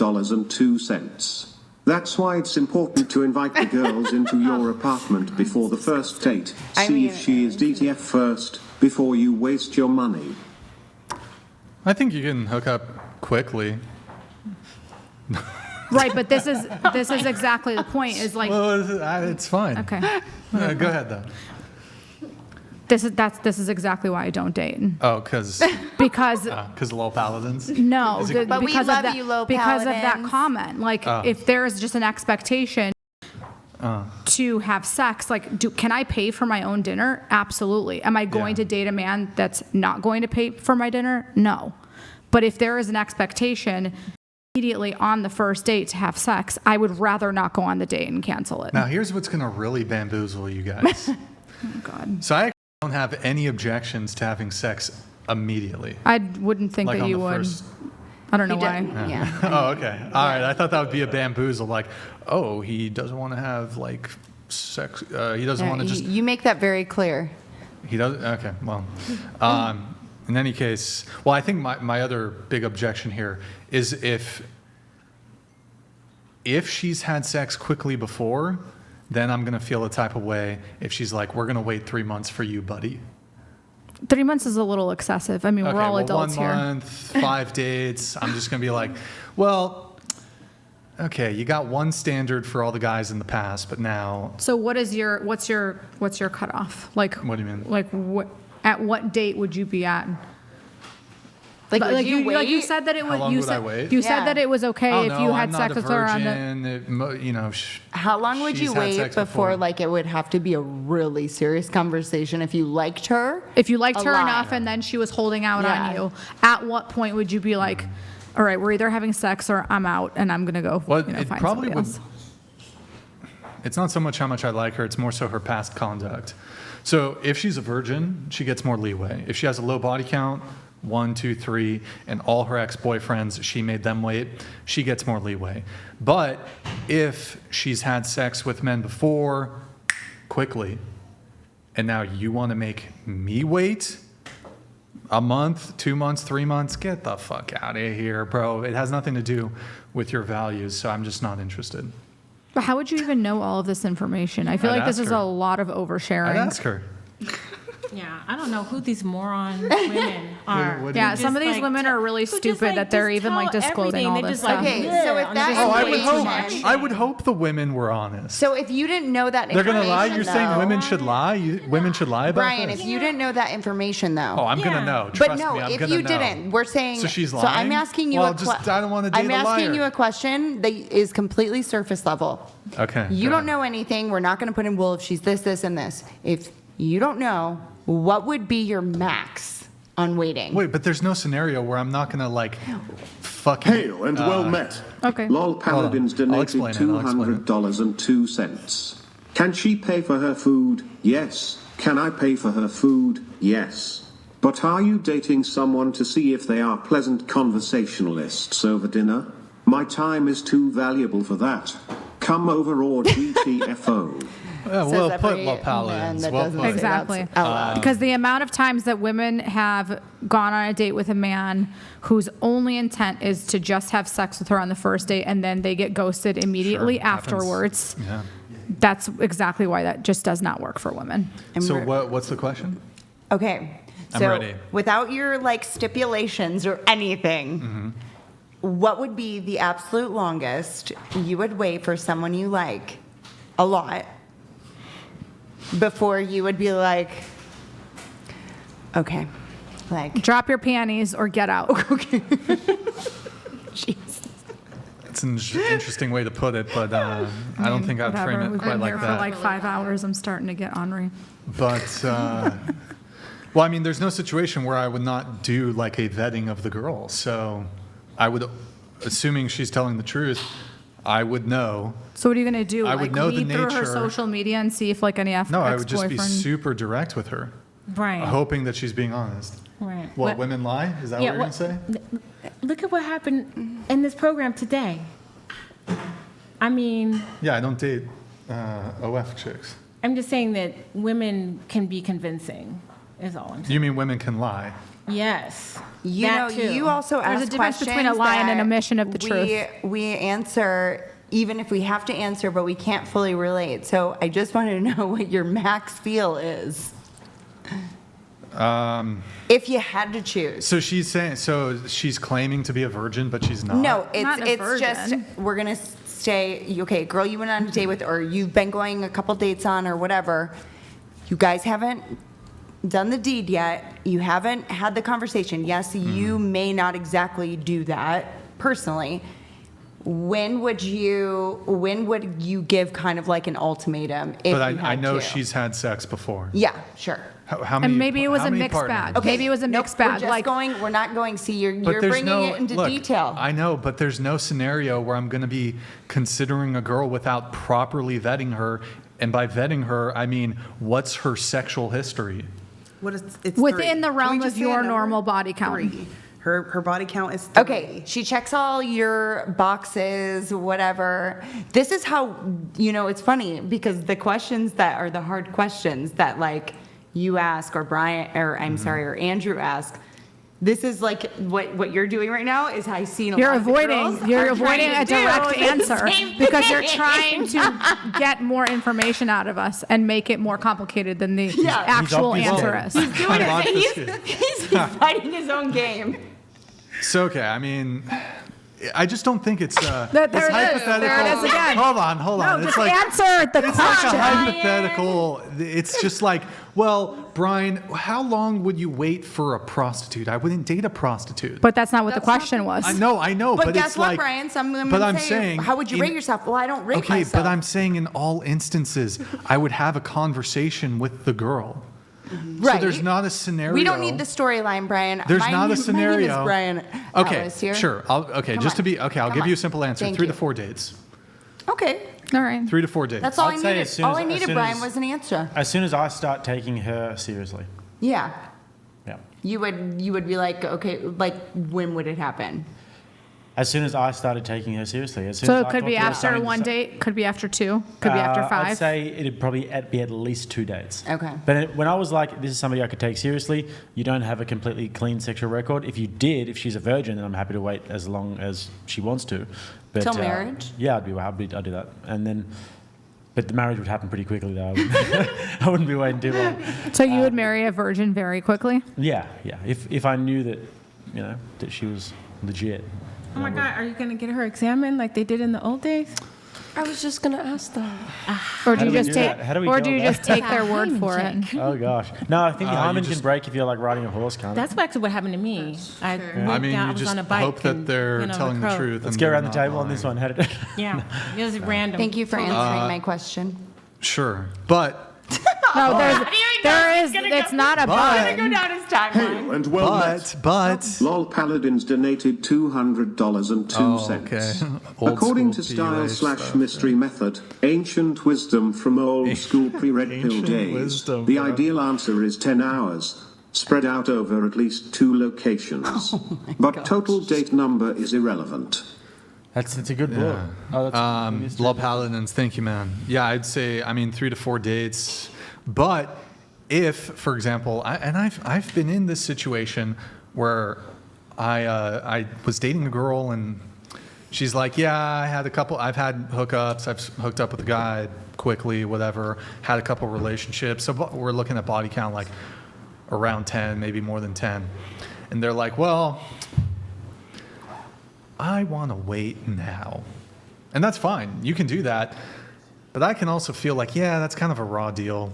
$202.02. That's why it's important to invite the girls into your apartment before the first date. See if she is DTF first, before you waste your money. I think you can hook up quickly. Right, but this is exactly the point. Is like, well, it's fine. Okay. Go ahead though. This is exactly why I don't date. Oh, because low paladins. No, but we love you, low because paladins. of that comment. Like, if there is just an expectation to have sex, like, can I pay for my own dinner? Absolutely. Am I going to date a man that's not going to pay for my dinner? No. But if there is an expectation immediately on the first date to have sex, I would rather not go on the date and cancel it. Now, here's what's going to really bamboozle you guys. Oh, God. So I don't have any objections to having sex immediately. I wouldn't think that you would. I don't know why. Yeah. Oh, okay. All right. I thought that would be a bamboozle. Like, oh, he doesn't want to have like sex. He doesn't want to just. You make that very clear. He doesn't. Okay. Well, in any case, well, I think my other big objection here is if she's had sex quickly before, then I'm going to feel a type of way if she's like, we're going to wait 3 months for you, buddy. 3 months is a little excessive. I mean, we're all adults 1 here. 1 month, 5 dates. I'm just going to be like, well, okay, you got one standard for all the guys in the past, but now. So what's your cutoff? Like, What do you mean? Like, at what date would you be at? Like, would you wait? Like you said that it was. How long you would said, I wait? You said that it was okay Oh, if no, you had I'm sex not with a her on the. How long would she's you had wait sex before like it would have to be a really serious conversation if you liked her? If you liked a her lot. enough and then she was holding out Yeah. on you, at what point would you be like, all right, we're either having sex or I'm out and I'm gonna go Well, find it probably somebody would. else? It's not so much how much I like her; it's more so her past conduct. So if she's a virgin, she gets more leeway. If she has a low body count, 1, 2, 3, and all her ex-boyfriends, she made them wait, she gets more leeway. But if she's had sex with men before, quickly, and now you want to make me wait a month, 2 months, 3 months, get the fuck out of here, bro. It has nothing to do with your values, so I'm just not interested. But how would you even know all of this information? I feel I'd like this ask is her. a lot of oversharing. I'd ask her. Yeah, I don't know who these moron women are. What do Yeah, you- some of these women are really stupid that they're even like disclosing all this stuff. Okay, so if that Oh, I would information- hope. I would hope the women were honest. So if you didn't know that They're information, gonna lie. You're saying though- women should lie. Women should lie about Brian, this. if you didn't know that information, though. Oh, I'm gonna Yeah. know. But Trust no, me, I'm if gonna you know. didn't, we're saying. So she's So I'm lying? asking you Well, a just- I don't wanna date I'm a asking liar. you a question that is completely surface level. Okay. You go don't ahead. know anything. We're not going to put in, well, if she's this, this, and this. If you don't know, what would be your max on waiting? Wait, but there's no scenario where I'm not gonna like fucking. Hail and well met. Okay. Lol Paladins I'll donated explain it, I'll explain it. $200.02. Can she pay for her food? Yes. Can I pay for her food? Yes. But are you dating someone to see if they are pleasant conversationalists over dinner? My time is too valuable for that. Come over or GTFO. Yeah, Says well every put, well, man paladins. that Well doesn't put. say that Exactly. out loud. Because the amount of times that women have gone on a date with a man whose only intent is to just have sex with her on the first date and then they get ghosted immediately Sure, happens. afterwards, Yeah. that's exactly why that just does not work for women. And So we're- what's the question? Okay. I'm So ready. without your like stipulations or anything, Mm-hmm. what would be the absolute longest you would wait for someone you like a lot before you would be like, okay, like, Drop your panties or get out. jeez. It's an interesting way to put it, but I don't think I'd Whatever. frame We've it quite been like here for that. like 5 hours. I'm starting to get ornery. But well, I mean, there's no situation where I would not do like a vetting of the girl. So I would, assuming she's telling the truth, I would know. So what are you gonna do? I would like know the weed through her nature. social media and see if like any No, I would just be ex-boyfriend- super direct with her, Right. hoping that she's being honest. Right. What, women lie? Is that what you're going to say? Look at what happened in this program today. I mean, Yeah, I don't date OF chicks. I'm just saying that women can be convincing, is all I'm saying. You mean women can lie? Yes. You That know, too. you also There's a ask difference questions between a lie and an that omission of the truth. We answer even if we have to answer, but we can't fully relate. So I just wanted to know what your max feel is. If you had to choose. So she's claiming to be a virgin, but she's not. No, Not a it's just virgin. we're gonna say, okay, girl, you went on a date with, or you've been going a couple dates on, or whatever. You guys haven't done the deed yet. You haven't had the conversation. Yes, you may not exactly do that personally. When would you give kind of like an ultimatum if But you had I know to? she's had sex before. Yeah, sure. How many? And maybe it was how a many mixed partners? bag. Okay. Maybe it was a Nope, mixed bag. We're just we're not going. See, you're But there's bringing no, it into look, detail. I know, but there's no scenario where I'm going to be considering a girl without properly vetting her. And by vetting her, I mean, what's her sexual history? What is it's Within 3. the Can realm we just of say a your number? normal body count. 3. Her body count is 3. Okay, she checks all your boxes, whatever. This is how, it's funny because the questions that are the hard questions that like you ask or Brian, or I'm sorry, or Andrew ask, this is like what you're doing right now is I seen a You're lot of the avoiding. girls You're are avoiding trying a to do direct the answer same because you're thing. trying to get more information out of us and make it more complicated than the Yeah. actual He's answer obviously- is. Doing I'm it. He's fighting his own game. So, okay, I mean, I just don't think it's There it's it is. hypothetical. There it is again. Hold on. No, It's just like answer the it's like a question. hypothetical. It's just like, well, Brian, how long would you wait for a prostitute? I wouldn't date a prostitute. But that's not what the question was. I know, But but guess it's what, like, Brian? Some women but I'm say, saying, how would you rate yourself? Well, I don't rate okay, myself. but I'm saying in all instances, I would have a conversation with the girl. Right. So there's not a scenario. We don't need the storyline, Brian. There's My not a name- scenario. My name is Brian. Okay, Alice here. sure. I'll Come just to on. be okay. I'll Come give you a on. simple answer: Thank 3 you. to 4 dates. Okay. All right. 3 to 4 dates. That's all I'd I say needed. as soon All as- I as needed, soon Brian, as- was an answer. As soon as I start taking her seriously. Yeah. Yeah. You would be like, okay, like when would it happen? As soon as I started taking her seriously. As soon So as it I could thought be there was after something to one say- date, could be after 2, could be after 5. I'd say it'd probably be at least 2 dates. Okay. But when I was like, this is somebody I could take seriously, you don't have a completely clean sexual record. If you did, if she's a virgin, then I'm happy to wait as long as she wants to. But, Till marriage? Yeah, I'd do that. And then, but the marriage would happen pretty quickly though. I wouldn't be waiting too long. So you would marry a virgin very quickly? Yeah. If I knew that, that she was legit. Oh my God, are you going to get her examined like they did in the old days? I was just gonna ask that. Or do do you we just do take that? How do we or go do you about just take their word for it? Oh gosh. No, I think the you hymen just- can break if you're like riding a horse, can't it? That's actually what happened to me. I moved I mean, down, I you was just on a bike. hope that and, they're telling the crow. truth. Let's and get they're around the not table on this lying. one. How did Yeah, it was random. Thank you for answering my question. Sure, but No, it's not a but. Go down his timeline. And well met. but Lol Paladins donated $200.02. Old According to school Style PUA slash stuff, Mystery Method, ancient wisdom from old school pre-red pill Ancient days, wisdom, the bro. ideal answer is 10 hours, spread out over at least 2 locations. But total date number is irrelevant. That's a good book. Oh, that's Love Paladins, thank you, man. Yeah, I'd say 3 to 4 dates, but if, for example, I've been in this situation where I was dating a girl and she's like, yeah, I've had hookups, I've hooked up with a guy quickly, whatever, had a couple relationships. So we're looking at body count like around 10, maybe more than 10. And they're like, well, I want to wait now. And that's fine. You can do that. But I can also feel like, yeah, that's kind of a raw deal.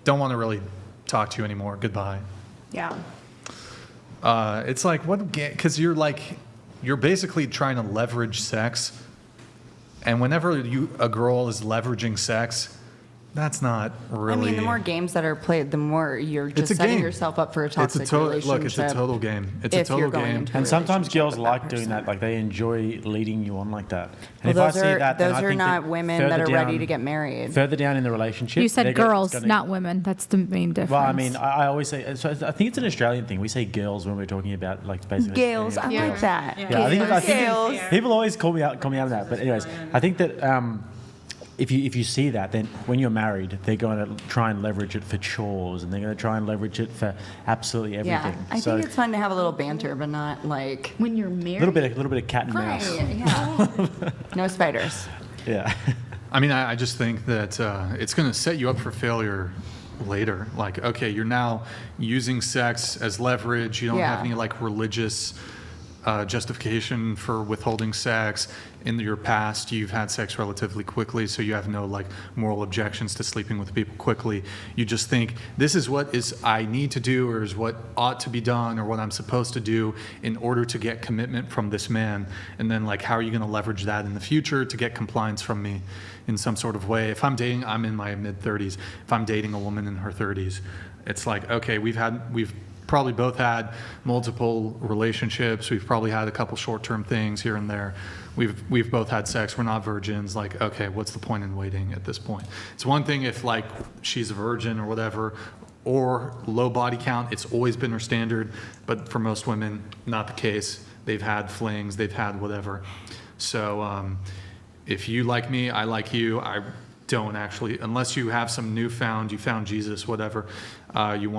Don't want to really talk to you anymore. Goodbye. Yeah. It's like, what? Because you're basically trying to leverage sex. And whenever a girl is leveraging sex, that's not really. I mean, the more games that are played, the more you're It's just a setting game. yourself up for a It's toxic a relationship. look. It's a total game. It's a if total you're going game. into a And sometimes relationship girls with like that doing that. person. Like they enjoy leading you on like that. And Well, if I see that, then those I are think not that women that further are ready down- to get married. Further down in the relationship, You said they're girls, gonna- not women. That's the main difference. Well, I mean, I always say. So I think it's an Australian thing. We say girls when we're talking about like basically. Gales, I like that. Yeah, I think Gales. people always call me out on that. But anyways, I think that if you see that, then when you're married, they're going to try and leverage it for chores, and they're going to try and leverage it for absolutely everything. Yeah, I think it's fun to have a little banter, but not like When you're a married. little bit of cat and right. mouse. Yeah. No spiders. Yeah. I mean, I just think that it's going to set you up for failure later. Like, okay, you're now using sex as leverage. You don't have Yeah. any like religious justification for withholding sex. In your past, you've had sex relatively quickly, so you have no like moral objections to sleeping with people quickly. You just think this is what is I need to do, or is what ought to be done, or what I'm supposed to do in order to get commitment from this man. And then like, how are you going to leverage that in the future to get compliance from me in some sort of way? If I'm dating, I'm in my mid-30s. If I'm dating a woman in her 30s, it's like, okay, we've probably both had multiple relationships. We've probably had a couple short-term things here and there. We've both had sex. We're not virgins. Like, okay, what's the point in waiting at this point? It's one thing if like she's a virgin or whatever, or low body count. It's always been her standard, but for most women, not the case. They've had flings. They've had whatever. So if you like me, I like you. I don't actually, unless you have some you found Jesus, whatever, you want